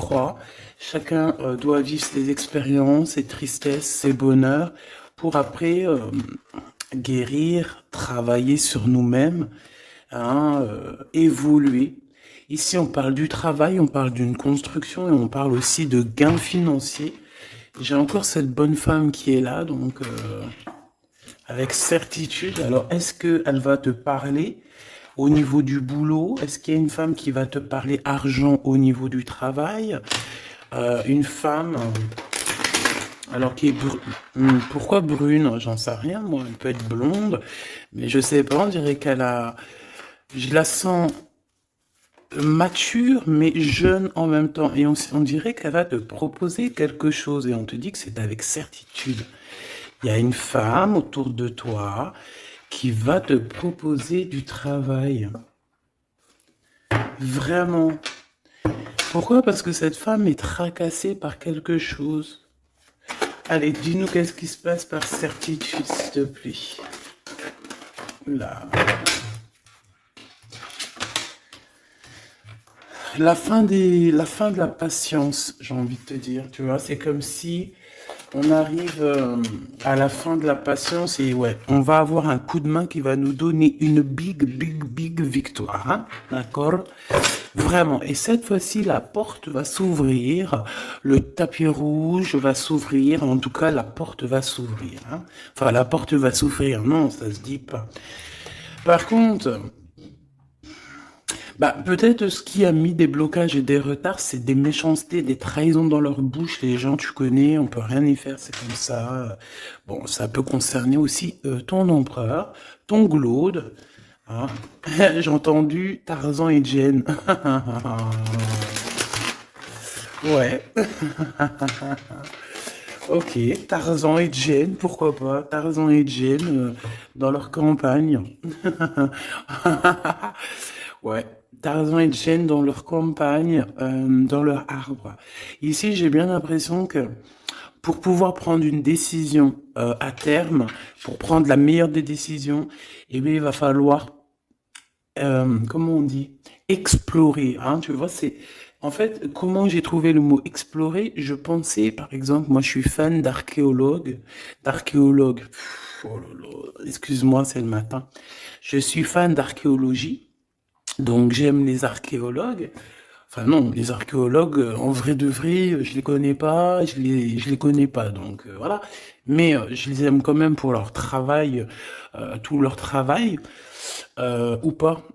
crois. Chacun doit vivre ses expériences, ses tristesses, ses bonheurs, pour après guérir, travailler sur nous-mêmes, hein, évoluer. Ici, on parle du travail, on parle d'une construction et on parle aussi de gains financiers. J'ai encore cette bonne femme qui est là, donc avec certitude. Alors, est-ce qu'elle va te parler au niveau du boulot? Est-ce qu'il y a une femme qui va te parler argent au niveau du travail? Une femme, alors qui est pourquoi brune? J'en sais rien, moi. Elle peut être blonde, mais je sais pas. On dirait qu'elle a, je la sens mature, mais jeune en même temps. Et on dirait qu'elle va te proposer quelque chose. Et on te dit que c'est avec certitude. Il y a une femme autour de toi qui va te proposer du travail. Vraiment. Pourquoi? Parce que cette femme est tracassée par quelque chose. Allez, dis-nous qu'est-ce qui se passe par certitude, s'il te plaît. Là. La fin de la patience, j'ai envie de te dire, tu vois, c'est comme si on arrive à la fin de la patience et ouais, on va avoir un coup de main qui va nous donner une big victoire, hein, d'accord? Vraiment. Et cette fois-ci, la porte va s'ouvrir, le tapis rouge va s'ouvrir, en tout cas, la porte va s'ouvrir, hein. Enfin, la porte va s'ouvrir, non, ça se dit pas. Par contre, bah, peut-être ce qui a mis des blocages et des retards, c'est des méchancetés, des trahisons dans leur bouche. Les gens, tu connais, on peut rien y faire, c'est comme ça. Bon, ça peut concerner aussi ton empereur, ton glaude. Hein. J'ai entendu Tarzan et Jane. Ouais, ok, Tarzan et Jane, pourquoi pas? Tarzan et Jane dans leur campagne. Ouais, Tarzan et Jane dans leur campagne, dans leur arbre. Ici, j'ai bien l'impression que pour pouvoir prendre une décision à terme, pour prendre la meilleure des décisions, eh bien, il va falloir, comment on dit, explorer. Hein, tu vois, c'est en fait comment j'ai trouvé le mot explorer. Je pensais, par exemple, moi, je suis fan d'archéologue. Oh là là, excuse-moi, c'est le matin. Je suis fan d'archéologie. Donc j'aime les archéologues. Enfin non, les archéologues, en vrai de vrai, je les connais pas, je les connais pas. Donc voilà. Mais je les aime quand même pour leur travail, tout leur travail, ou pas.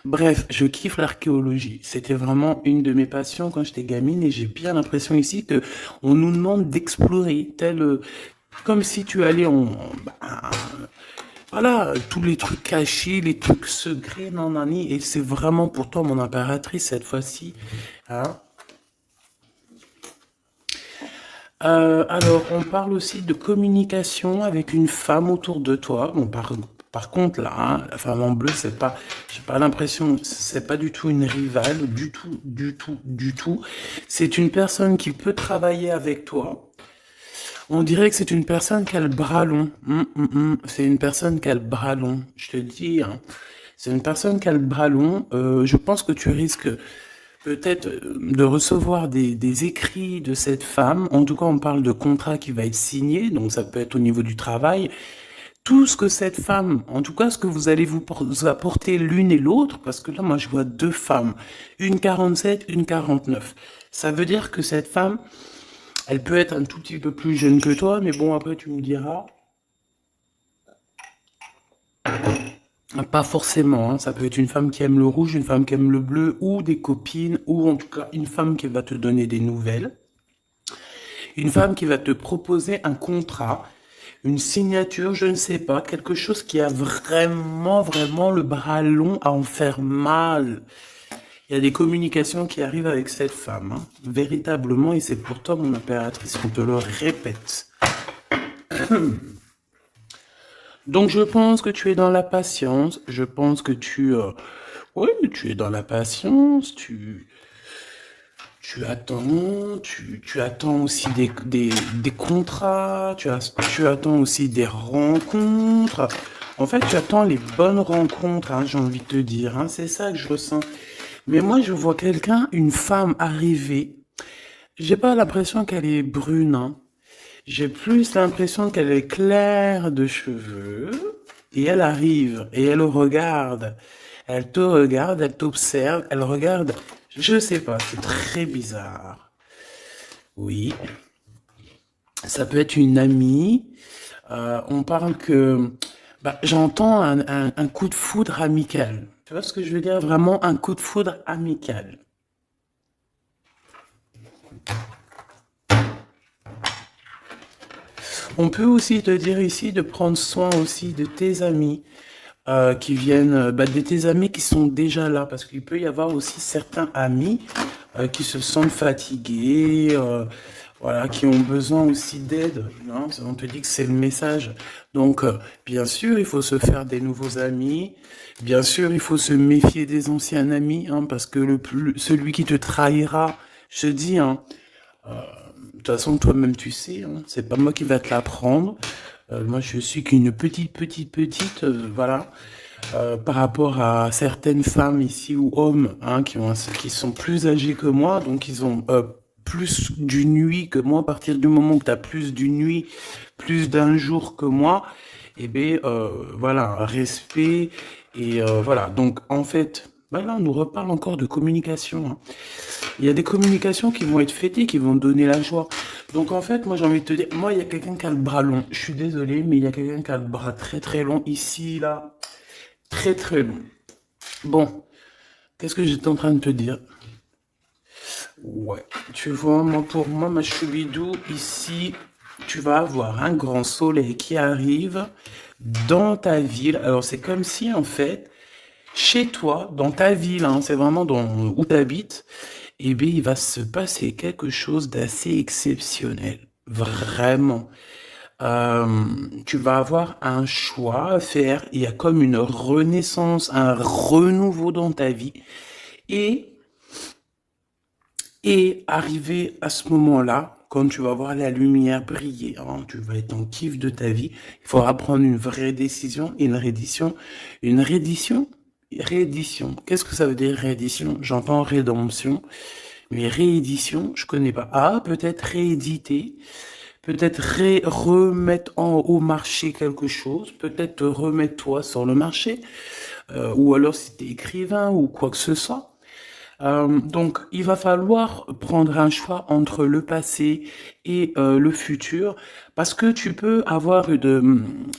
Bref, je kiffe l'archéologie. C'était vraiment une de mes passions quand j'étais gamine et j'ai bien l'impression ici que on nous demande d'explorer, tel, comme si tu allais bah, voilà, tous les trucs cachés, les trucs secrets, nanani, et c'est vraiment pour toi mon impératrice cette fois-ci. Hein. Alors, on parle aussi de communication avec une femme autour de toi. Bon, par contre, là, hein, la femme en bleu, c'est pas, j'ai pas l'impression, c'est pas du tout une rivale, du tout. C'est une personne qui peut travailler avec toi. On dirait que c'est une personne qui a le bras long. C'est une personne qui a le bras long, je te le dis. Hein. C'est une personne qui a le bras long. Je pense que tu risques peut-être de recevoir des écrits de cette femme. En tout cas, on parle de contrat qui va être signé, donc ça peut être au niveau du travail. Tout ce que cette femme, en tout cas ce que vous allez vous apporter l'une et l'autre, parce que là, moi, je vois deux femmes, une 47, une 49. Ça veut dire que cette femme, elle peut être un tout petit peu plus jeune que toi, mais bon, après, tu me diras. Pas forcément, hein. Ça peut être une femme qui aime le rouge, une femme qui aime le bleu, ou des copines, ou en tout cas une femme qui va te donner des nouvelles. Une femme qui va te proposer un contrat, une signature, je ne sais pas, quelque chose qui a vraiment le bras long à en faire mal. Il y a des communications qui arrivent avec cette femme, hein, véritablement, et c'est pour toi, mon impératrice, on te le répète. Donc je pense que tu es dans la patience, je pense que oui, tu es dans la patience, tu attends, tu attends aussi des contrats, tu attends aussi des rencontres. En fait, tu attends les bonnes rencontres, hein, j'ai envie de te dire, hein, c'est ça que je ressens. Mais moi, je vois quelqu'un, une femme arriver, J'ai pas l'impression qu'elle est brune, hein. J'ai plus l'impression qu'elle est claire de cheveux. Et elle arrive, et elle regarde. Elle te regarde, elle t'observe, elle regarde. Je sais pas, c'est très bizarre. Oui, ça peut être une amie. On parle que... Bah, j'entends un coup de foudre amical. Tu vois ce que je veux dire? Vraiment un coup de foudre amical. On peut aussi te dire ici de prendre soin aussi de tes amis qui viennent, de tes amis qui sont déjà là, parce qu'il peut y avoir aussi certains amis qui se sentent fatigués, voilà, qui ont besoin aussi d'aide. Non, on te dit que c'est le message. Donc, bien sûr, il faut se faire des nouveaux amis. Bien sûr, il faut se méfier des anciens amis, hein, parce que celui qui te trahira, je te dis, hein, de toute façon, toi-même, tu sais, hein, c'est pas moi qui va te l'apprendre. Moi, je suis qu'une petite, voilà, par rapport à certaines femmes ici ou hommes, hein, qui sont plus âgés que moi, donc ils ont plus d'une nuit que moi. À partir du moment où tu as plus d'une nuit, plus d'un jour que moi, eh bien, voilà, respect et voilà. Donc, en fait, ben là, on nous reparle encore de communication, hein. Il y a des communications qui vont être fêtées, qui vont donner la joie. Donc en fait, moi j'ai envie de te dire, moi il y a quelqu'un qui a le bras long. Je suis désolé, mais il y a quelqu'un qui a le bras très très long ici, là. Très très long. Bon, qu'est-ce que j'étais en train de te dire? Ouais, tu vois, moi pour moi, ma choubidou, ici, tu vas avoir un grand soleil qui arrive dans ta ville. Alors c'est comme si en fait, chez toi, dans ta ville, hein, c'est vraiment dans où tu habites, eh bien, il va se passer quelque chose d'assez exceptionnel. Vraiment. Euh, Tu vas avoir un choix à faire. Il y a comme une renaissance, un renouveau dans ta vie. Et, et arrivé à ce moment-là, quand tu vas voir la lumière briller, hein, tu vas être en kiff de ta vie, il faudra prendre une vraie décision, une réédition. Qu'est-ce que ça veut dire réédition? J'entends rédemption. Mais réédition, je connais pas. Ah, peut-être rééditer, peut-être remettre au marché quelque chose, peut-être te remettre toi sur le marché, ou alors si t'es écrivain ou quoi que ce soit. Donc, il va falloir prendre un choix entre le passé et le futur, parce que tu peux avoir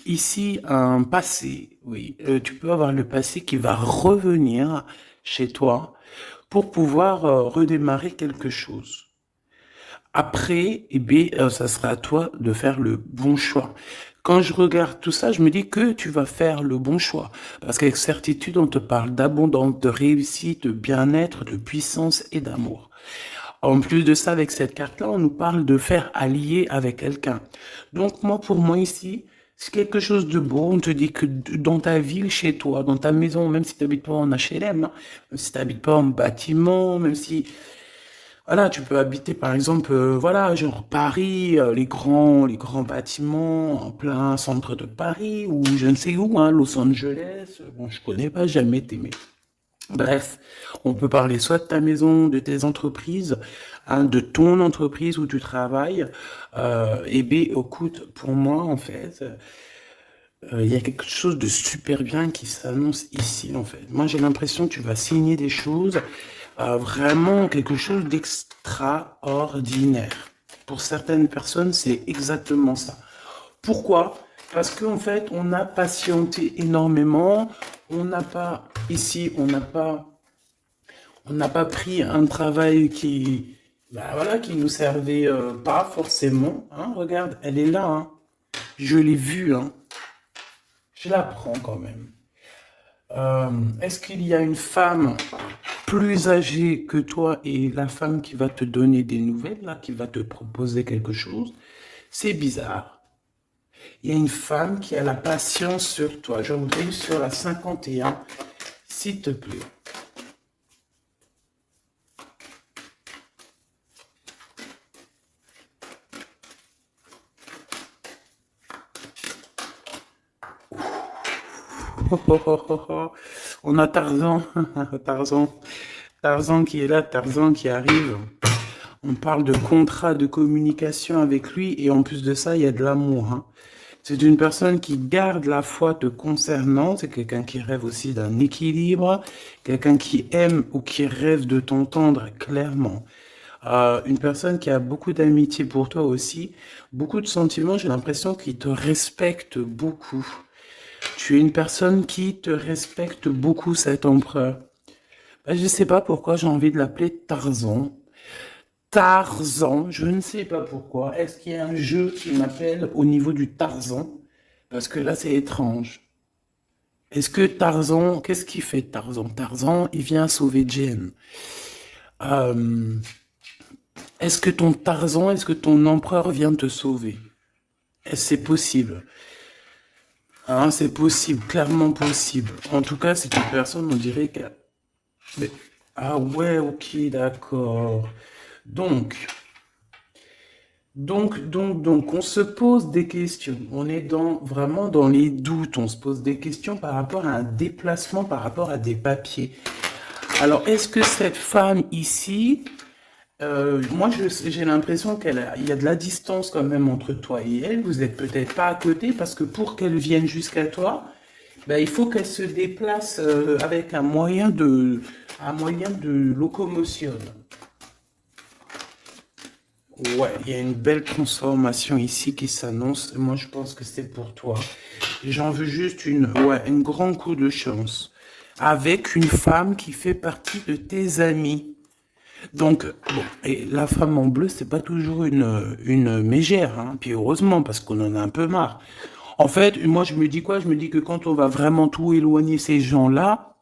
ici un passé, oui, tu peux avoir le passé qui va revenir chez toi pour pouvoir redémarrer quelque chose. Après, eh bien, ça sera à toi de faire le bon choix. Quand je regarde tout ça, je me dis que tu vas faire le bon choix. Parce qu'avec certitude, on te parle d'abondance, de réussite, de bien-être, de puissance et d'amour. En plus de ça, avec cette carte-là, on nous parle de faire allier avec quelqu'un. Donc, moi, pour moi, ici, c'est quelque chose de beau. On te dit que dans ta ville, chez toi, dans ta maison, même si tu n'habites pas en HLM, hein, même si tu n'habites pas en bâtiment, même si voilà, tu peux habiter par exemple, voilà, genre Paris, les grands bâtiments en plein centre de Paris ou je ne sais où, hein, Los Angeles. Bon, je connais pas, jamais été, mais bref, on peut parler soit de ta maison, de tes entreprises, hein, de ton entreprise où tu travailles. Et bien, écoute, pour moi, en fait, il y a quelque chose de super bien qui s'annonce ici, en fait. Moi, j'ai l'impression que tu vas signer des choses, vraiment quelque chose d'extraordinaire. Pour certaines personnes, c'est exactement ça. Pourquoi? Parce qu'en fait, on a patienté énormément. On n'a pas, ici, on n'a pas pris un travail voilà, qui nous servait pas forcément. Hein, regarde, elle est là, hein. Je l'ai vue, hein. Je la prends quand même. Est-ce qu'il y a une femme plus âgée que toi et la femme qui va te donner des nouvelles, là, qui va te proposer quelque chose? C'est bizarre. Il y a une femme qui a la patience sur toi. Je voudrais sur la 51, s'il te plaît. On a Tarzan, Tarzan, Tarzan qui est là, Tarzan qui arrive. On parle de contrat de communication avec lui et en plus de ça, il y a de l'amour, hein. C'est une personne qui garde la foi te concernant, c'est quelqu'un qui rêve aussi d'un équilibre, quelqu'un qui aime ou qui rêve de t'entendre clairement. Une personne qui a beaucoup d'amitié pour toi aussi, beaucoup de sentiments, j'ai l'impression qu'il te respecte beaucoup. Tu es une personne qui te respecte beaucoup, cet empereur. Ben, je ne sais pas pourquoi j'ai envie de l'appeler Tarzan. Tarzan, je ne sais pas pourquoi. Est-ce qu'il y a un jeu qui m'appelle au niveau du Tarzan? Parce que là, c'est étrange. Est-ce que Tarzan, qu'est-ce qu'il fait Tarzan? Tarzan, il vient sauver Jen. Euh, est-ce que ton Tarzan, est-ce que ton empereur vient te sauver? Est-ce que c'est possible? Hein, c'est possible, clairement possible. En tout cas, c'est une personne, on dirait que... mais- Ah ouais, ok, d'accord. Donc, donc, on se pose des questions. On est vraiment dans les doutes. On se pose des questions par rapport à un déplacement, par rapport à des papiers. Alors, est-ce que cette femme ici, moi, j'ai l'impression il y a de la distance quand même entre toi et elle. Vous êtes peut-être pas à côté parce que pour qu'elle vienne jusqu'à toi, ben, il faut qu'elle se déplace avec un moyen de locomotion. Ouais, il y a une belle transformation ici qui s'annonce. Moi, je pense que c'est pour toi. J'en veux juste ouais, un grand coup de chance. Avec une femme qui fait partie de tes amis. Donc, bon, et la femme en bleu, c'est pas toujours une mégère, hein. Puis heureusement, parce qu'on en a un peu marre. En fait, moi, je me dis quoi? Je me dis que quand on va vraiment tout éloigner ces gens-là,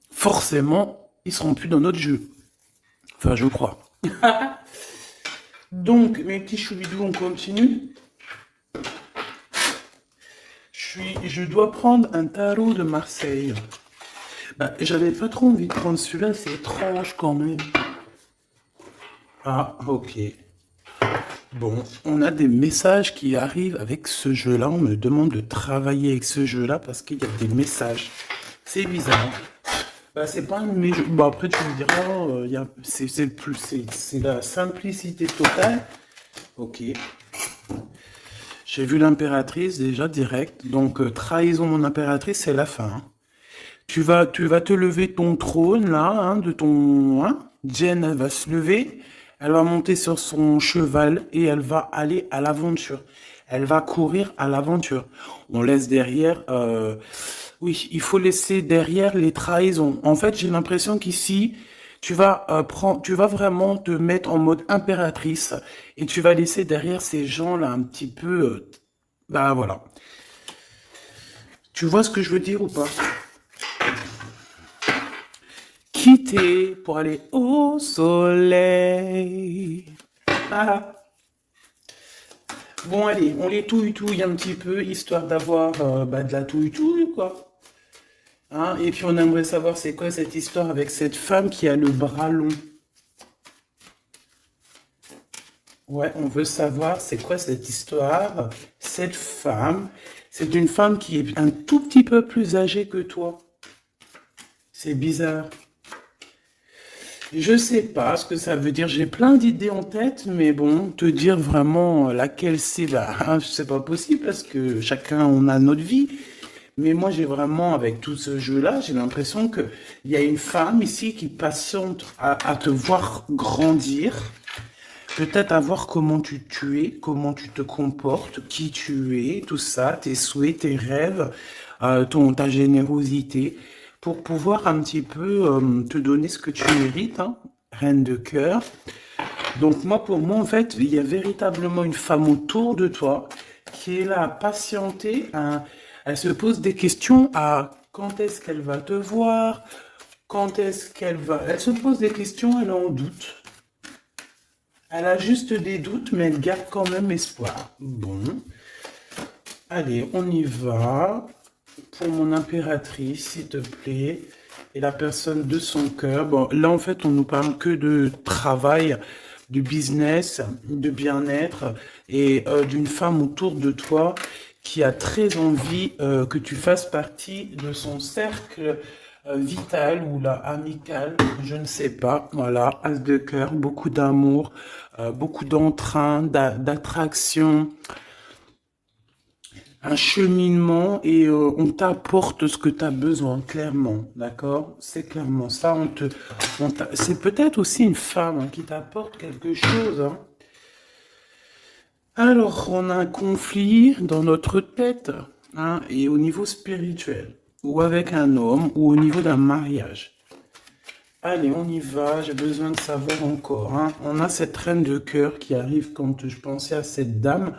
forcément, ils seront plus dans notre jeu. Enfin, je crois. Donc, mes petits choubidous, on continue. Je dois prendre un tarot de Marseille. Bah, j'avais pas trop envie de prendre celui-là, c'est étrange quand même. Ah, ok. Bon, on a des messages qui arrivent avec ce jeu-là. On me demande de travailler avec ce jeu-là parce qu'il y a des messages. C'est bizarre. Bah, c'est pas un de mes jeux. Bon, après, tu me diras, c'est la simplicité totale. Ok. J'ai vu l'impératrice déjà direct. Donc, trahison mon impératrice, c'est la fin, hein. Tu vas te lever ton trône là, hein, de ton, hein. Jen, elle va se lever, elle va monter sur son cheval et elle va aller à l'aventure. Elle va courir à l'aventure. On laisse derrière, oui, il faut laisser derrière les trahisons. En fait, j'ai l'impression qu'ici, tu vas vraiment te mettre en mode impératrice et tu vas laisser derrière ces gens-là un petit peu, bah voilà. Tu vois ce que je veux dire ou pas? Quitter pour aller au soleil. Ah. Bon, allez, on les touille-touille un petit peu, histoire d'avoir bah, de la touille-touille, quoi. Hein, et puis on aimerait savoir c'est quoi cette histoire avec cette femme qui a le bras long. Ouais, on veut savoir c'est quoi cette histoire. Cette femme, c'est une femme qui est un tout petit peu plus âgée que toi. C'est bizarre. Je sais pas ce que ça veut dire. J'ai plein d'idées en tête, mais bon, te dire vraiment laquelle c'est, bah, hein, c'est pas possible parce que chacun on a notre vie. Mais moi, j'ai vraiment, avec tout ce jeu-là, j'ai l'impression que il y a une femme ici qui patiente à te voir grandir, peut-être à voir comment tu es, comment tu te comportes, qui tu es, tout ça, tes souhaits, tes rêves, ta générosité, pour pouvoir un petit peu te donner ce que tu mérites, hein, reine de cœur. Donc moi, pour moi, en fait, il y a véritablement une femme autour de toi qui est là à patienter. Elle se pose des questions à quand est-ce qu'elle va te voir, quand est-ce qu'elle va... Elle se pose des questions, elle est en doute. Elle a juste des doutes, mais elle garde quand même espoir. Bon, allez, on y va. Pour mon impératrice, s'il te plaît. Et la personne de son cœur. Bon, là, en fait, on nous parle que de travail, de business, de bien-être et d'une femme autour de toi qui a très envie que tu fasses partie de son cercle vital ou là amical, je ne sais pas. Voilà, as de cœur, beaucoup d'amour, beaucoup d'entrain, d'attraction, un cheminement et on t'apporte ce que tu as besoin, clairement, d'accord? C'est clairement ça. C'est peut-être aussi une femme hein, qui t'apporte quelque chose. Hein. Alors, on a un conflit dans notre tête hein, et au niveau spirituel, ou avec un homme, ou au niveau d'un mariage. Allez, on y va, j'ai besoin de savoir encore. Hein. On a cette reine de cœur qui arrive quand je pensais à cette dame.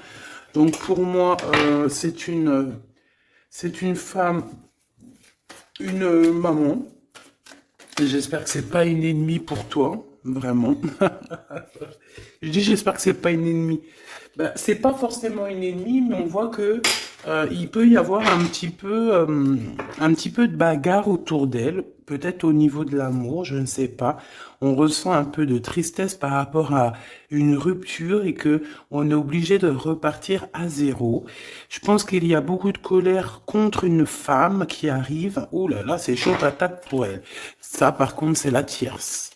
Donc pour moi, c'est une femme, une maman. J'espère que c'est pas une ennemie pour toi, vraiment. Je dis j'espère que c'est pas une ennemie. Ben, c'est pas forcément une ennemie, mais on voit que il peut y avoir un petit peu de bagarre autour d'elle, peut-être au niveau de l'amour, je ne sais pas. On ressent un peu de tristesse par rapport à une rupture et que on est obligé de repartir à zéro. Je pense qu'il y a beaucoup de colère contre une femme qui arrive. Oh là là, c'est chaud patate pour elle. Ça, par contre, c'est la tierce.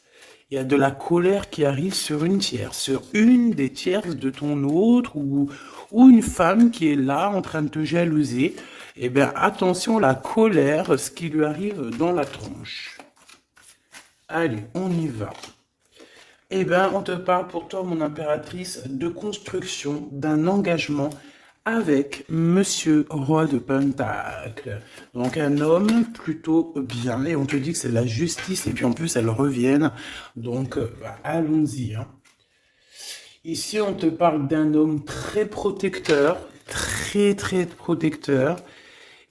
Il y a de la colère qui arrive sur une tierce, sur une des tierces de ton autre ou une femme qui est là en train de te jalouser. Eh bien, attention, la colère, ce qui lui arrive dans la tronche. Allez, on y va. Eh bien, on te parle pour toi, mon impératrice, de construction, d'un engagement avec Monsieur Roi de Pentacle. Donc un homme plutôt bien, et on te dit que c'est la justice, et puis en plus elles reviennent. Donc bah, allons-y. Hein. Ici, on te parle d'un homme très protecteur, très très protecteur,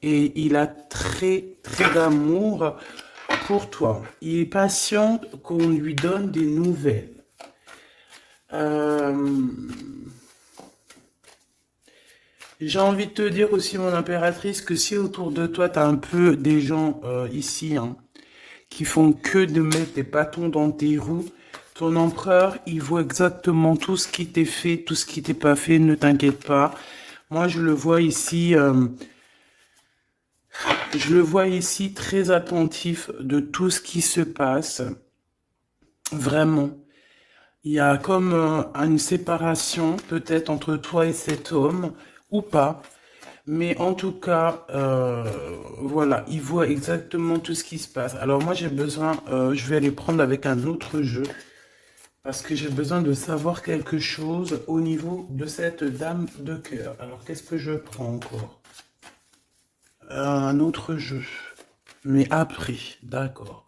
et il a très très d'amour pour toi. Il est patient qu'on lui donne des nouvelles. J'ai envie de te dire aussi, mon impératrice, que si autour de toi, tu as un peu des gens ici hein, qui font que de mettre des bâtons dans tes roues, ton empereur, il voit exactement tout ce qui t'est fait, tout ce qui t'est pas fait, ne t'inquiète pas. Moi, je le vois ici très attentif de tout ce qui se passe. Vraiment. Il y a comme une séparation peut-être entre toi et cet homme, ou pas. Mais en tout cas, voilà, il voit exactement tout ce qui se passe. Alors moi, j'ai besoin, je vais aller prendre avec un autre jeu, parce que j'ai besoin de savoir quelque chose au niveau de cette dame de cœur. Alors, qu'est-ce que je prends encore? Un autre jeu. Mais après, d'accord.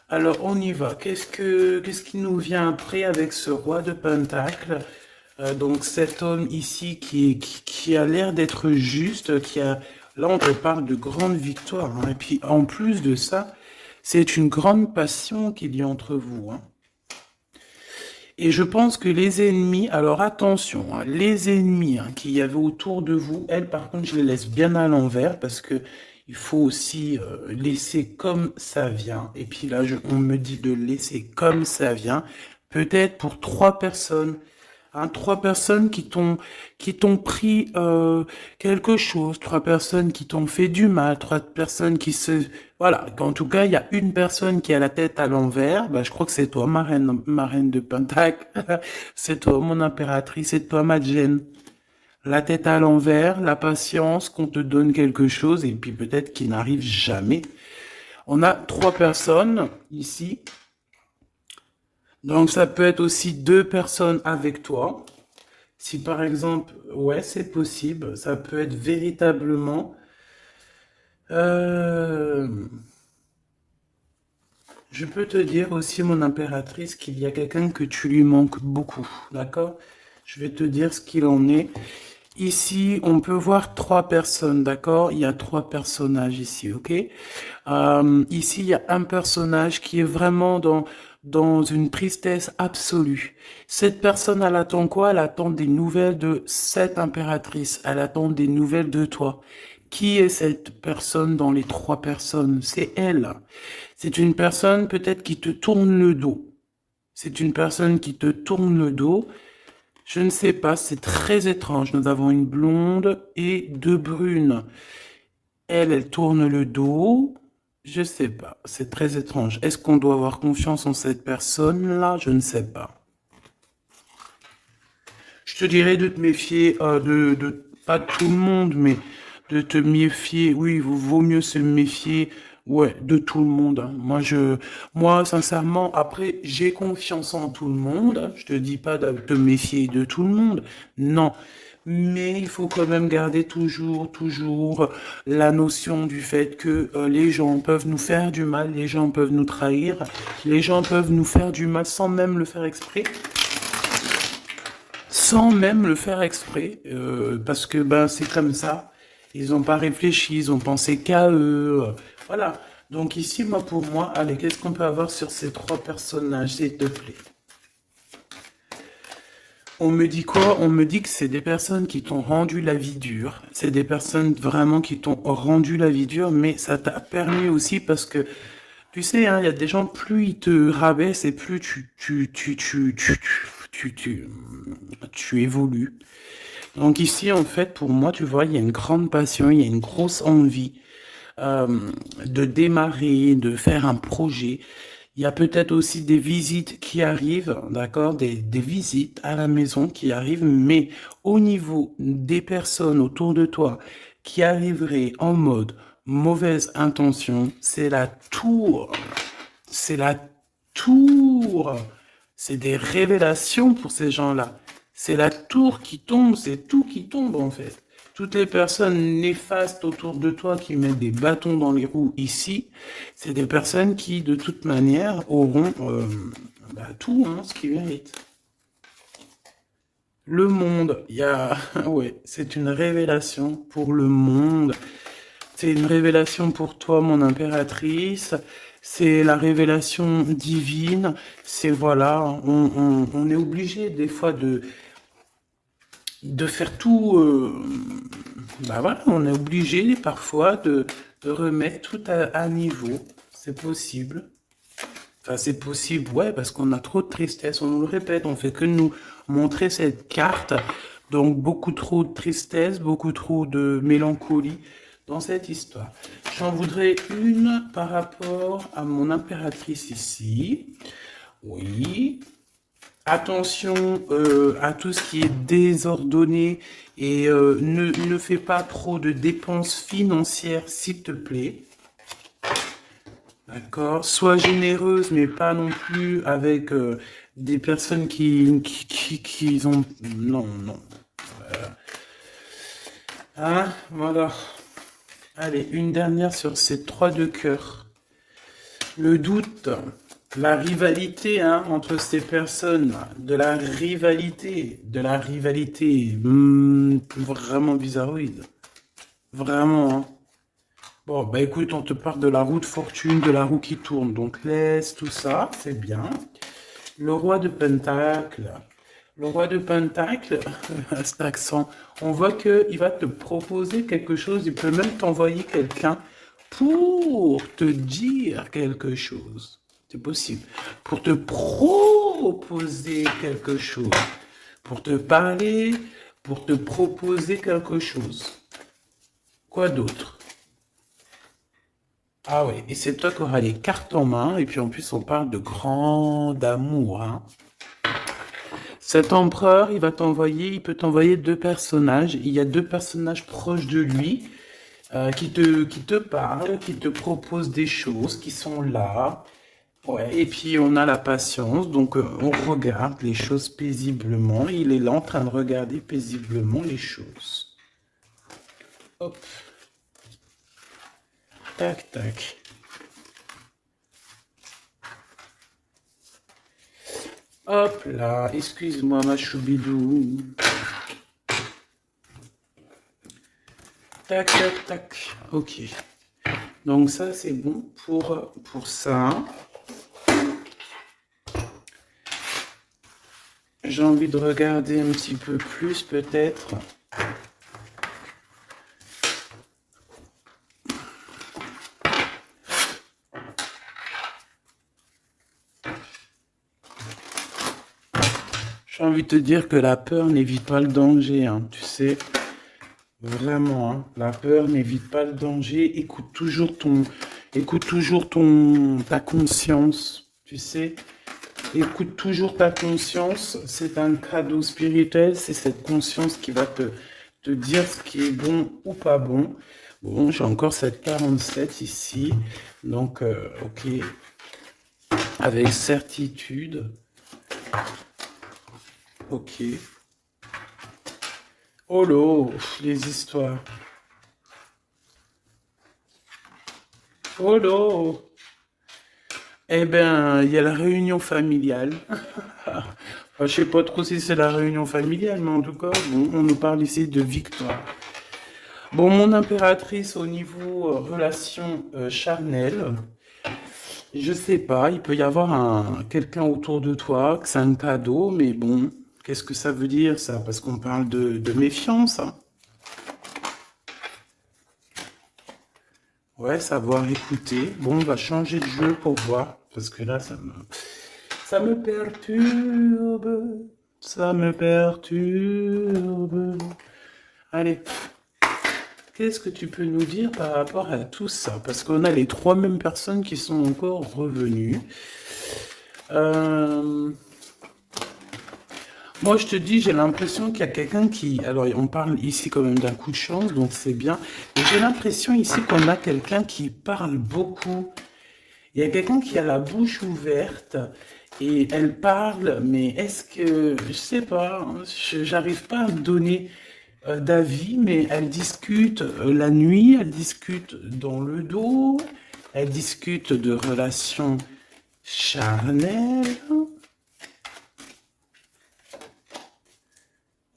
Alors, on y va. Qu'est-ce qui nous vient après avec ce roi de Pentacle? Donc, cet homme ici qui a l'air d'être juste, là, on te parle de grande victoire. Hein. Et puis, en plus de ça, c'est une grande passion qu'il y a entre vous. Hein. Et je pense que les ennemis, alors attention, hein, les ennemis hein, qu'il y avait autour de vous, elles par contre je les laisse bien à l'envers parce que il faut aussi laisser comme ça vient. Et puis là, on me dit de laisser comme ça vient, peut-être pour 3 personnes. Hein, 3 personnes qui t'ont pris quelque chose, 3 personnes qui t'ont fait du mal, 3 personnes qui se... Voilà, en tout cas, il y a une personne qui a la tête à l'envers, bah, je crois que c'est toi, ma reine de Pentacle, c'est toi, mon impératrice, c'est toi, ma Gêne. La tête à l'envers, la patience, qu'on te donne quelque chose, et puis peut-être qu'il n'arrive jamais. On a 3 personnes ici. Donc ça peut être aussi 2 personnes avec toi. Si par exemple, ouais, c'est possible, ça peut être véritablement... je peux te dire aussi, mon impératrice, qu'il y a quelqu'un que tu lui manques beaucoup, d'accord? Je vais te dire ce qu'il en est. Ici, on peut voir 3 personnes, d'accord? Il y a 3 personnages ici, ok? Ici, il y a un personnage qui est vraiment dans une tristesse absolue. Cette personne, elle attend quoi? Elle attend des nouvelles de cette impératrice. Elle attend des nouvelles de toi. Qui est cette personne dans les 3 personnes? C'est elle. C'est une personne peut-être qui te tourne le dos. C'est une personne qui te tourne le dos. Je ne sais pas, c'est très étrange. Nous avons une blonde et deux brunes. Elle tourne le dos. Je sais pas, c'est très étrange. Est-ce qu'on doit avoir confiance en cette personne-là? Je ne sais pas. Je te dirais de te méfier, pas de tout le monde, mais de te méfier. Oui, il vaut mieux se méfier, ouais, de tout le monde, hein. Moi, sincèrement, après, j'ai confiance en tout le monde, hein. Je te dis pas de te méfier de tout le monde, non. Mais il faut quand même garder toujours la notion du fait que les gens peuvent nous faire du mal, les gens peuvent nous trahir, les gens peuvent nous faire du mal sans même le faire exprès. Sans même le faire exprès, parce que ben c'est comme ça. Ils n'ont pas réfléchi, ils ont pensé qu'à eux. Voilà. Donc ici, moi, pour moi, allez, qu'est-ce qu'on peut avoir sur ces trois personnages, s'il te plaît? On me dit quoi? On me dit que c'est des personnes qui t'ont rendu la vie dure. C'est des personnes vraiment qui t'ont rendu la vie dure, mais ça t'a permis aussi parce que, tu sais, hein, il y a des gens, plus ils te rabaissent et plus tu évolues. Donc ici, en fait, pour moi, tu vois, il y a une grande passion, il y a une grosse envie de démarrer, de faire un projet. Il y a peut-être aussi des visites qui arrivent, d'accord, des visites à la maison qui arrivent, mais au niveau des personnes autour de toi qui arriveraient en mode mauvaise intention, c'est la tour. C'est la tour. C'est des révélations pour ces gens-là. C'est la tour qui tombe, c'est tout qui tombe en fait. Toutes les personnes néfastes autour de toi qui mettent des bâtons dans les roues ici, c'est des personnes qui de toute manière auront tout, hein, ce qu'ils méritent. Le monde, il y a, ouais, c'est une révélation pour le monde. C'est une révélation pour toi, mon impératrice. C'est la révélation divine. C'est voilà, on est obligé des fois de faire tout. Bah voilà, on est obligé parfois de remettre tout à niveau. C'est possible. Enfin, c'est possible, ouais, parce qu'on a trop de tristesse. On nous le répète, on fait que nous montrer cette carte. Donc, beaucoup trop de tristesse, beaucoup trop de mélancolie dans cette histoire. J'en voudrais une par rapport à mon impératrice ici. Oui. Attention à tout ce qui est désordonné et ne fais pas trop de dépenses financières, s'il te plaît. D'accord. Sois généreuse, mais pas non plus avec des personnes qui ont... Non, non. Hein, voilà. Allez, une dernière sur ces trois de cœur. Le doute, la rivalité hein, entre ces personnes, de la rivalité vraiment bizarroïde. Vraiment, hein. Bon, bah écoute, on te parle de la roue de fortune, de la roue qui tourne. Donc laisse tout ça, c'est bien. Le roi de Pentacle. Le roi de Pentacle, à cet accent, on voit qu'il va te proposer quelque chose. Il peut même t'envoyer quelqu'un pour te dire quelque chose. C'est possible. Pour te proposer quelque chose. Pour te parler, pour te proposer quelque chose. Quoi d'autre? Ah oui, et c'est toi qui auras les cartes en main, et puis en plus on parle de grand amour, hein. Cet empereur, il peut t'envoyer deux personnages. Il y a deux personnages proches de lui qui te parlent, qui te proposent des choses, qui sont là. Ouais, et puis on a la patience, donc on regarde les choses paisiblement. Il est là en train de regarder paisiblement les choses. Hop, tac, tac. Hop là, excuse-moi ma choubidou. Tac, tac, tac. Ok. Donc ça, c'est bon pour ça. J'ai envie de regarder un petit peu plus peut-être. J'ai envie de te dire que la peur n'évite pas le danger, hein, tu sais. Vraiment, hein, la peur n'évite pas le danger. Écoute toujours ta conscience, tu sais. Écoute toujours ta conscience. C'est un cadeau spirituel. C'est cette conscience qui va te dire ce qui est bon ou pas bon. Bon, j'ai encore cette 47 ici. Donc, ok. Avec certitude. Ok. Oh là, les histoires. Oh là. Eh ben, il y a la réunion familiale. Enfin, je sais pas trop si c'est la réunion familiale, mais en tout cas, bon, on nous parle ici de victoire. Bon, mon impératrice au niveau relation charnelle, je sais pas, il peut y avoir quelqu'un autour de toi, que c'est un cadeau, mais bon, qu'est-ce que ça veut dire ça? Parce qu'on parle de méfiance, hein. Ouais, savoir écouter. Bon, on va changer de jeu pour voir, parce que là, ça me perturbe, ça me perturbe. Allez, qu'est-ce que tu peux nous dire par rapport à tout ça? Parce qu'on a les trois mêmes personnes qui sont encore revenues. Euh, Moi, je te dis, j'ai l'impression qu'il y a quelqu'un qui... Alors, on parle ici quand même d'un coup de chance, donc c'est bien. Et j'ai l'impression ici qu'on a quelqu'un qui parle beaucoup. Il y a quelqu'un qui a la bouche ouverte et elle parle, mais est-ce que... Je sais pas, hein, j'arrive pas à me donner d'avis, mais elle discute la nuit, elle discute dans le dos, elle discute de relations charnelles.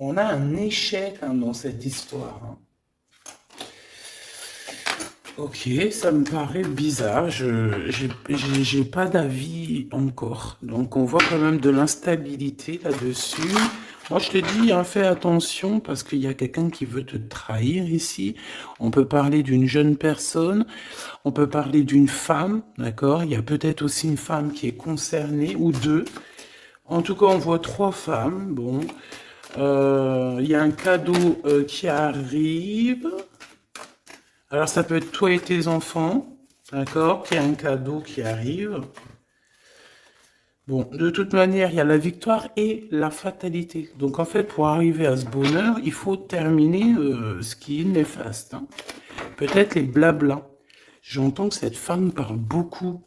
On a un échec hein, dans cette histoire, hein. Ok, ça me paraît bizarre. J'ai pas d'avis encore. Donc, on voit quand même de l'instabilité là-dessus. Moi, je te dis, hein, fais attention parce qu'il y a quelqu'un qui veut te trahir ici. On peut parler d'une jeune personne. On peut parler d'une femme, d'accord? Il y a peut-être aussi une femme qui est concernée ou deux. En tout cas, on voit trois femmes. Bon, il y a un cadeau qui arrive. Alors, ça peut être toi et tes enfants, d'accord? Qu'il y a un cadeau qui arrive. Bon, de toute manière, il y a la victoire et la fatalité. Donc, en fait, pour arriver à ce bonheur, il faut terminer ce qui est néfaste, hein. Peut-être les blablas. J'entends que cette femme parle beaucoup.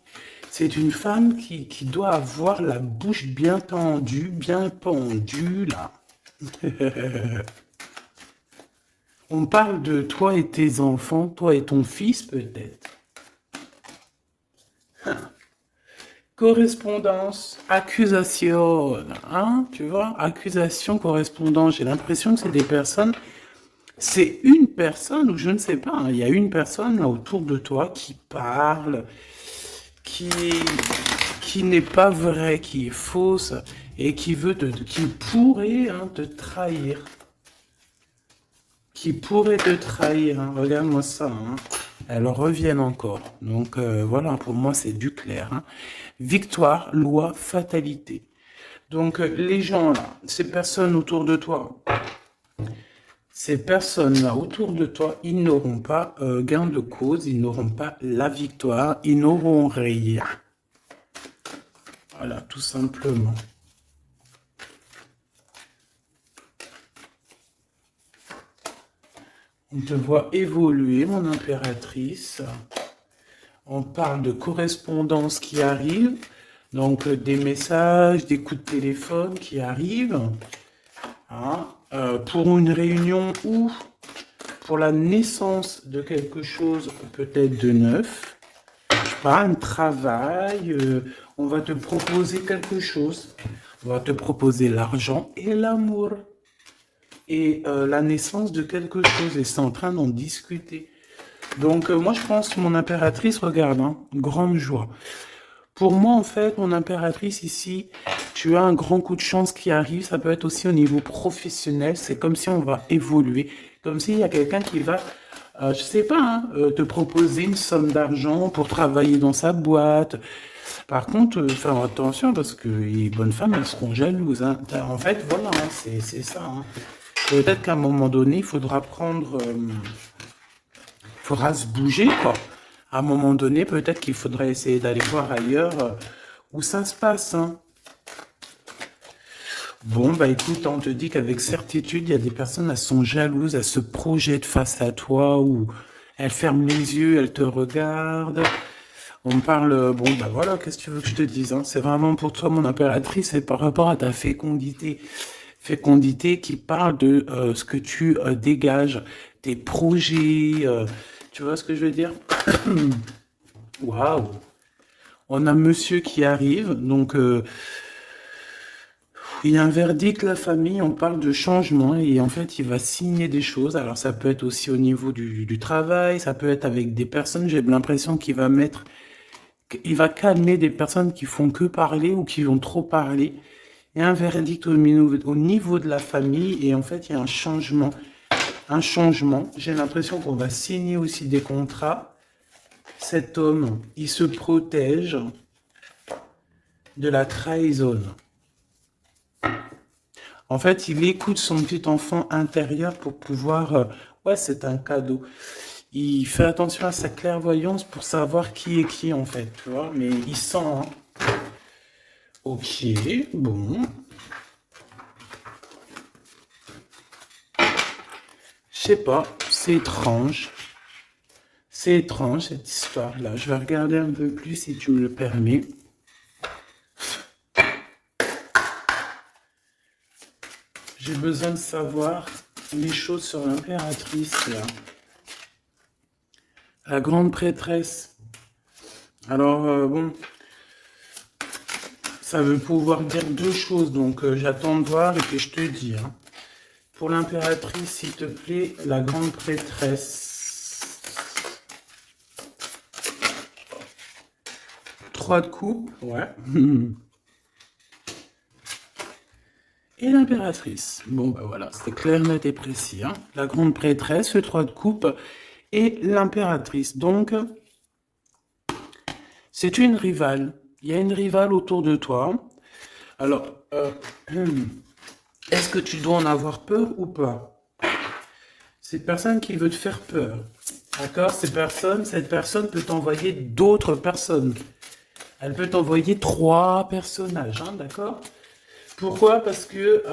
C'est une femme qui doit avoir la bouche bien tendue, bien pendue, là. On parle de toi et tes enfants, toi et ton fils peut-être. Correspondance, accusation, hein, tu vois, accusation, correspondance. J'ai l'impression que c'est des personnes, c'est une personne, ou je ne sais pas, hein, il y a une personne là autour de toi qui parle, qui, qui n'est pas vraie, qui est fausse, et qui pourrait hein, te trahir. Qui pourrait te trahir, hein. Regarde-moi ça, hein. Elles reviennent encore. Donc voilà, pour moi c'est du clair, hein. Victoire, loi, fatalité. Donc les gens là, ces personnes autour de toi, ces personnes-là autour de toi, ils n'auront pas gain de cause, ils n'auront pas la victoire, ils n'auront rien. Voilà, tout simplement. On te voit évoluer, mon impératrice. On parle de correspondance qui arrive, donc des messages, des coups de téléphone qui arrivent, hein, pour une réunion ou pour la naissance de quelque chose peut-être de neuf. Je sais pas, un travail, on va te proposer quelque chose. On va te proposer l'argent et l'amour. Et la naissance de quelque chose. Et c'est en train d'en discuter. Donc, moi, je pense, mon impératrice, regarde, hein, grande joie. Pour moi, en fait, mon impératrice, ici, tu as un grand coup de chance qui arrive. Ça peut être aussi au niveau professionnel. C'est comme si on va évoluer. Comme s'il y a quelqu'un qui va, je sais pas, hein, te proposer une somme d'argent pour travailler dans sa boîte. Par contre, faire attention parce que les bonnes femmes, elles seront jalouses, hein. En fait, voilà, hein, c'est ça, hein. Peut-être qu'à un moment donné, il faudra prendre, faudra se bouger, quoi. À un moment donné, peut-être qu'il faudrait essayer d'aller voir ailleurs où ça se passe, hein. Bon, bah écoute, on te dit qu'avec certitude, il y a des personnes, elles sont jalouses, elles se projettent face à toi ou elles ferment les yeux, elles te regardent. On me parle, bon, bah voilà, qu'est-ce que tu veux que je te dise, hein? C'est vraiment pour toi, mon impératrice, c'est par rapport à ta fécondité. Fécondité qui parle de ce que tu dégages, tes projets, tu vois ce que je veux dire? Waouh! On a monsieur qui arrive, donc il y a un verdict, la famille, on parle de changement et en fait il va signer des choses. Alors ça peut être aussi au niveau du travail, ça peut être avec des personnes, j'ai l'impression qu'il va mettre, il va calmer des personnes qui font que parler ou qui vont trop parler. Il y a un verdict au niveau de la famille et en fait il y a un changement. Un changement. J'ai l'impression qu'on va signer aussi des contrats. Cet homme, il se protège de la trahison. En fait, il écoute son petit enfant intérieur pour pouvoir... ouais, c'est un cadeau. Il fait attention à sa clairvoyance pour savoir qui est qui, en fait, tu vois. Mais il sent, hein. Ok, bon. Je sais pas, c'est étrange. C'est étrange, cette histoire-là. Je vais regarder un peu plus, si tu me le permets. J'ai besoin de savoir les choses sur l'impératrice, là. La grande prêtresse. Alors, bon, ça veut pouvoir dire deux choses, donc j'attends de voir et puis je te dis, hein. Pour l'impératrice, s'il te plaît, la grande prêtresse. 3 de coupe, ouais. Et l'impératrice. Bon, ben voilà, c'est clair, net et précis, hein. La grande prêtresse, le 3 de coupe et l'impératrice. Donc, c'est une rivale. Il y a une rivale autour de toi. Alors, est-ce que tu dois en avoir peur ou pas? Cette personne qui veut te faire peur. D'accord? Cette personne peut t'envoyer d'autres personnes. Elle peut t'envoyer 3 personnages, hein, d'accord? Pourquoi? Parce que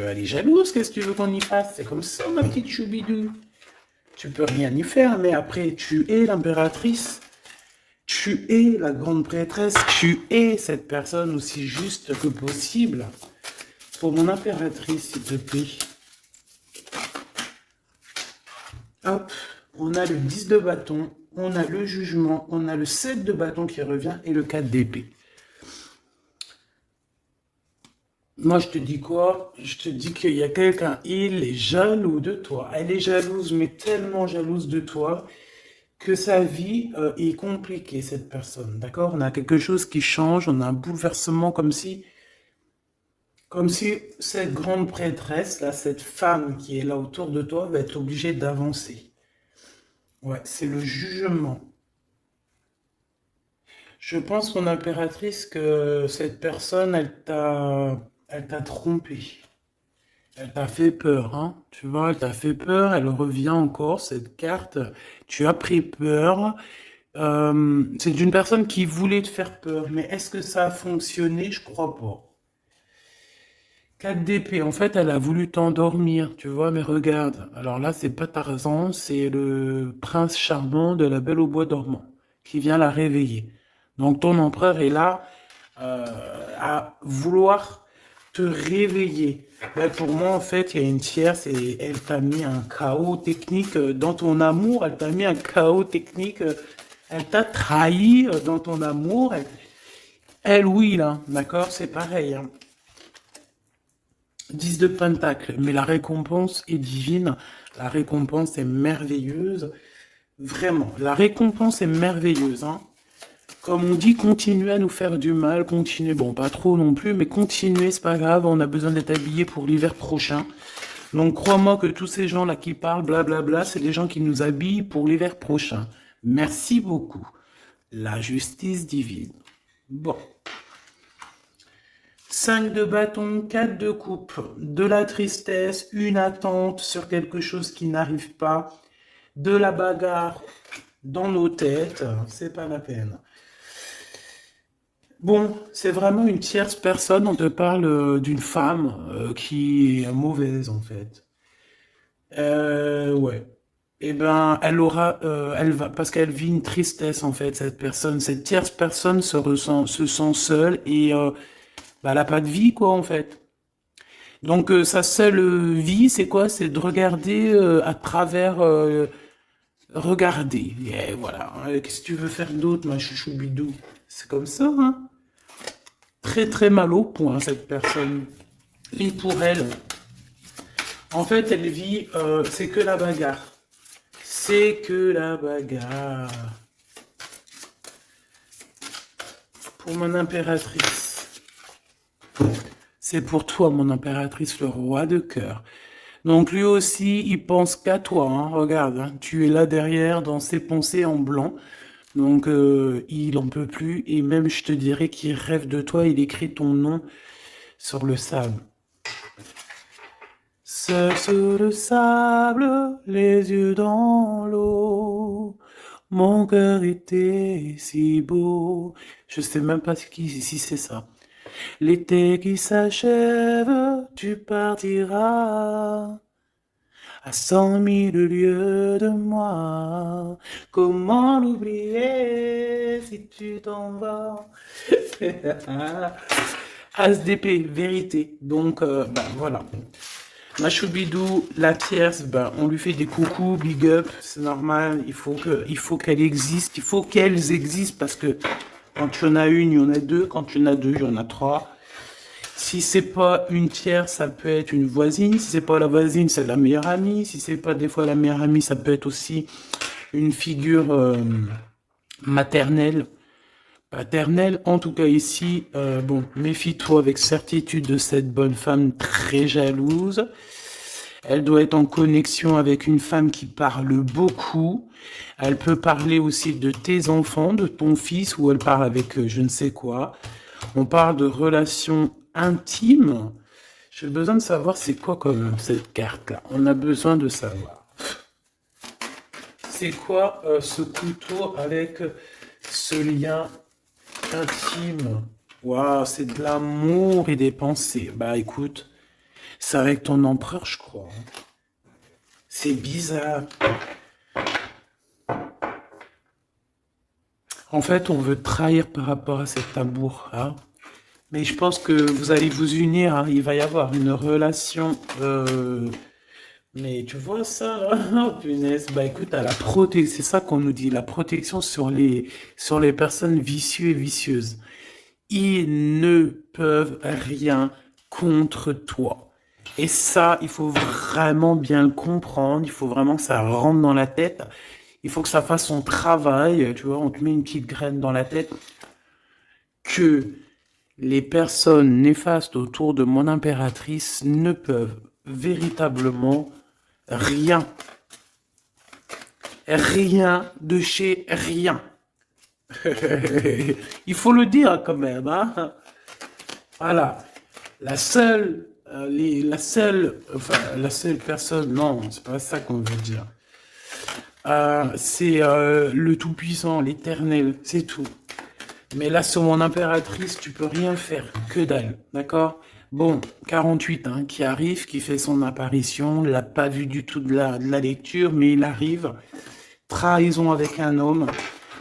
elle est jalouse. Qu'est-ce que tu veux qu'on y fasse? C'est comme ça, ma petite choubidou. Tu peux rien y faire, mais après, tu es l'impératrice. Tu es la grande prêtresse. Tu es cette personne aussi juste que possible. Pour mon impératrice, s'il te plaît. Hop, on a le 10 de bâton, on a le jugement, on a le 7 de bâton qui revient et le 4 d'épée. Moi, je te dis quoi? Je te dis qu'il y a quelqu'un, il est jaloux de toi. Elle est jalouse, mais tellement jalouse de toi que sa vie est compliquée, cette personne. D'accord? On a quelque chose qui change, on a un bouleversement comme si cette grande prêtresse, là, cette femme qui est là autour de toi, va être obligée d'avancer. Ouais, c'est le jugement. Je pense, mon impératrice, que cette personne, elle t'a trompé. Elle t'a fait peur, hein. Tu vois, elle t'a fait peur, elle revient encore, cette carte. Tu as pris peur. C'est une personne qui voulait te faire peur, mais est-ce que ça a fonctionné? Je crois pas. 4 d'épée, en fait, elle a voulu t'endormir, tu vois, mais regarde. Alors là, c'est pas Tarzan, c'est le prince charmant de la Belle au bois dormant qui vient la réveiller. Donc ton empereur est là euh, à vouloir te réveiller. Ben, pour moi, en fait, il y a une tierce et elle t'a mis un chaos technique dans ton amour. Elle t'a mis un chaos technique. Elle t'a trahi dans ton amour. Elle, oui, là, d'accord, c'est pareil, hein. 10 de pentacle, mais la récompense est divine, la récompense est merveilleuse, vraiment, la récompense est merveilleuse, hein. Comme on dit, continuez à nous faire du mal, continuez, bon, pas trop non plus, mais continuez, c'est pas grave, on a besoin d'être habillés pour l'hiver prochain. Donc crois-moi que tous ces gens-là qui parlent, blablabla, c'est des gens qui nous habillent pour l'hiver prochain. Merci beaucoup. la justice divine. Bon. 5 de bâton, 4 de coupe, de la tristesse, une attente sur quelque chose qui n'arrive pas, de la bagarre dans nos têtes, c'est pas la peine. Bon, c'est vraiment une tierce personne, on te parle d'une femme qui est mauvaise en fait. Ouais. Eh ben, elle va, parce qu'elle vit une tristesse en fait, cette personne, cette tierce personne se sent seule et bah, elle a pas de vie quoi en fait. Donc sa seule vie, c'est quoi? C'est de regarder à travers, regarder. Et voilà. Qu'est-ce que tu veux faire d'autre, ma chouchou bidou? C'est comme ça, hein? Très très mal au point cette personne. Et pour elle, en fait, elle vit, c'est que la bagarre. C'est que la bagarre. Pour mon impératrice. C'est pour toi, mon impératrice, le roi de cœur. Donc lui aussi, il pense qu'à toi. Hein. Regarde, hein, tu es là derrière dans ses pensées en blanc. Donc il en peut plus. Et même, je te dirais qu'il rêve de toi. Il écrit ton nom sur le sable. Seul sur le sable, les yeux dans l'eau. Mon cœur était si beau. Je sais même pas si c'est ça. L'été qui s'achève, tu partiras à 100 000 lieues de moi. Comment l'oublier si tu t'en vas? ASDP, vérité. Donc, ben voilà. Ma choubidou, la tierce, ben, on lui fait des coucous, big up, c'est normal, il faut qu'elle existe, il faut qu'elles existent parce que quand tu en as une, il y en a deux, quand tu en as deux, il y en a trois. Si c'est pas une tierce, ça peut être une voisine, si c'est pas la voisine, c'est la meilleure amie, si c'est pas des fois la meilleure amie, ça peut être aussi une figure maternelle, paternelle. En tout cas ici, bon, méfie-toi avec certitude de cette bonne femme très jalouse. Elle doit être en connexion avec une femme qui parle beaucoup. Elle peut parler aussi de tes enfants, de ton fils, ou elle parle avec je ne sais quoi. On parle de relations intimes. J'ai besoin de savoir c'est quoi comme cette carte-là. On a besoin de savoir. C'est quoi ce couteau avec ce lien intime? Waouh, c'est de l'amour et des pensées. Bah écoute, c'est avec ton empereur, je crois. C'est bizarre. En fait, on veut trahir par rapport à cet amour. Hein. Mais je pense que vous allez vous unir. Hein. Il va y avoir une relation. Mais tu vois ça, là? Oh, punaise. Bah écoute, à la protection, c'est ça qu'on nous dit, la protection sur les personnes vicieuses et vicieuses. Ils ne peuvent rien contre toi. Et ça, il faut vraiment bien le comprendre. Il faut vraiment que ça rentre dans la tête. Il faut que ça fasse son travail. Tu vois, on te met une petite graine dans la tête que les personnes néfastes autour de mon impératrice ne peuvent véritablement rien. Rien de chez rien. Il faut le dire quand même. Hein. Voilà. La seule personne, non, c'est pas ça qu'on veut dire. C'est le Tout-Puissant, l'Éternel, c'est tout. Mais là, sur mon impératrice, tu peux rien faire, que dalle, d'accord? Bon, 48, hein, qui arrive, qui fait son apparition, l'a pas vu du tout de la lecture, mais il arrive. Trahison avec un homme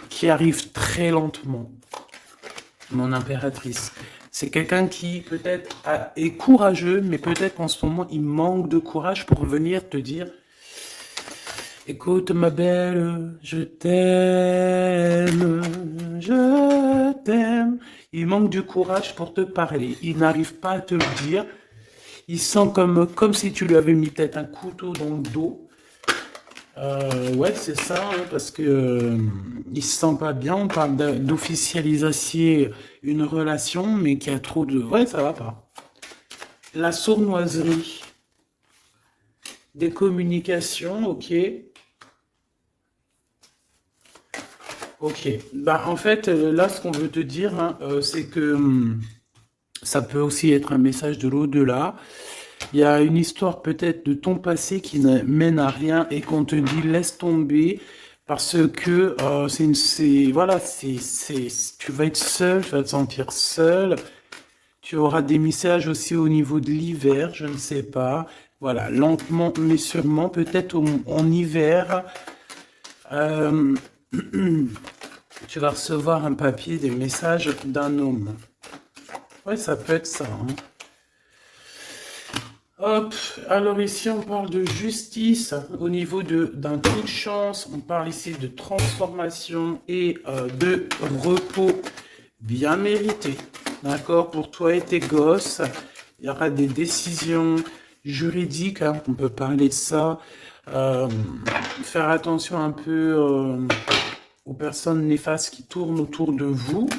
qui arrive très lentement. Mon impératrice. C'est quelqu'un qui peut-être est courageux, mais peut-être qu'en ce moment, il manque de courage pour venir te dire écoute ma belle, je t'aime, je t'aime. Il manque du courage pour te parler. Il n'arrive pas à te le dire. Il sent comme si tu lui avais mis peut-être un couteau dans le dos. Ouais, c'est ça, hein, parce que il se sent pas bien. On parle d'officialiser une relation, mais qui a trop de... Ouais, ça va pas. La sournoiserie. Des communications, ok. Ok. Bah, en fait, là, ce qu'on veut te dire, hein, c'est que ça peut aussi être un message de l'au-delà. Il y a une histoire peut-être de ton passé qui ne mène à rien et qu'on te dit laisse tomber parce que voilà, tu vas être seul, tu vas te sentir seul. Tu auras des messages aussi au niveau de l'hiver, je ne sais pas. Voilà, lentement mais sûrement, peut-être en hiver, euh, tu vas recevoir un papier, des messages d'un homme. Ouais, ça peut être ça, hein. Hop, alors ici on parle de justice au niveau d'un coup de chance, on parle ici de transformation et de repos bien mérité. D'accord, pour toi et tes gosses, il y aura des décisions juridiques, hein, on peut parler de ça. Euh, Faire attention un peu aux personnes néfastes qui tournent autour de vous.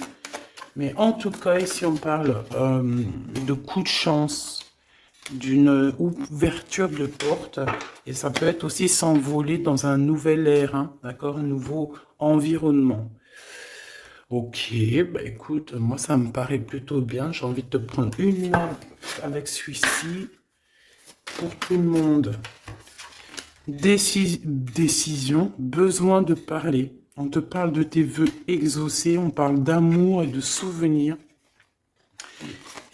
Mais en tout cas, ici on parle de coup de chance, d'une ouverture de porte, et ça peut être aussi s'envoler dans un nouvel air, hein, d'accord, un nouveau environnement. Ok, bah écoute, moi ça me paraît plutôt bien. J'ai envie de te prendre une lampe avec celui-ci pour tout le monde. Décision, besoin de parler. On te parle de tes vœux exaucés, on parle d'amour et de souvenirs.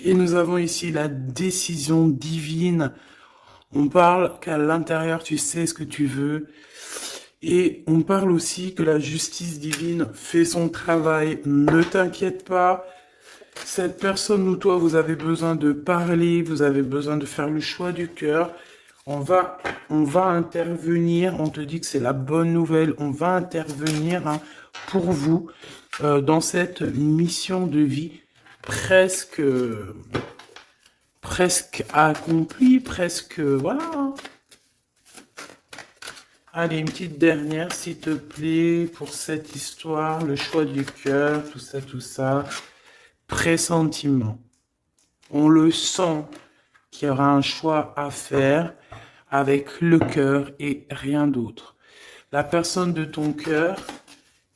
Et nous avons ici la décision divine. On parle qu'à l'intérieur, tu sais ce que tu veux. Et on parle aussi que la justice divine fait son travail. Ne t'inquiète pas. Cette personne ou toi, vous avez besoin de parler, vous avez besoin de faire le choix du cœur. On va intervenir. On te dit que c'est la bonne nouvelle. On va intervenir, hein, pour vous dans cette mission de vie presque presque accomplie, presque voilà, hein. Allez, une petite dernière, s'il te plaît, pour cette histoire, le choix du cœur, tout ça, tout ça. Pressentiment. On le sent qu'il y aura un choix à faire avec le cœur et rien d'autre. La personne de ton cœur,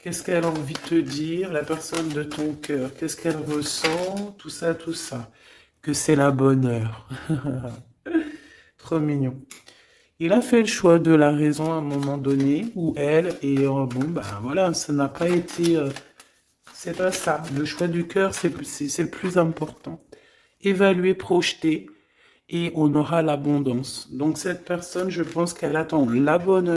qu'est-ce qu'elle a envie de te dire? La personne de ton cœur, qu'est-ce qu'elle ressent? Tout ça, tout ça. Que c'est la bonne heure. Trop mignon. Il a fait le choix de la raison à un moment donné, ou elle, et bon, ben voilà, ça n'a pas été... c'est pas ça. Le choix du cœur, c'est le plus important. Évaluer, projeter, et on aura l'abondance. Donc cette personne, je pense qu'elle attend la bonne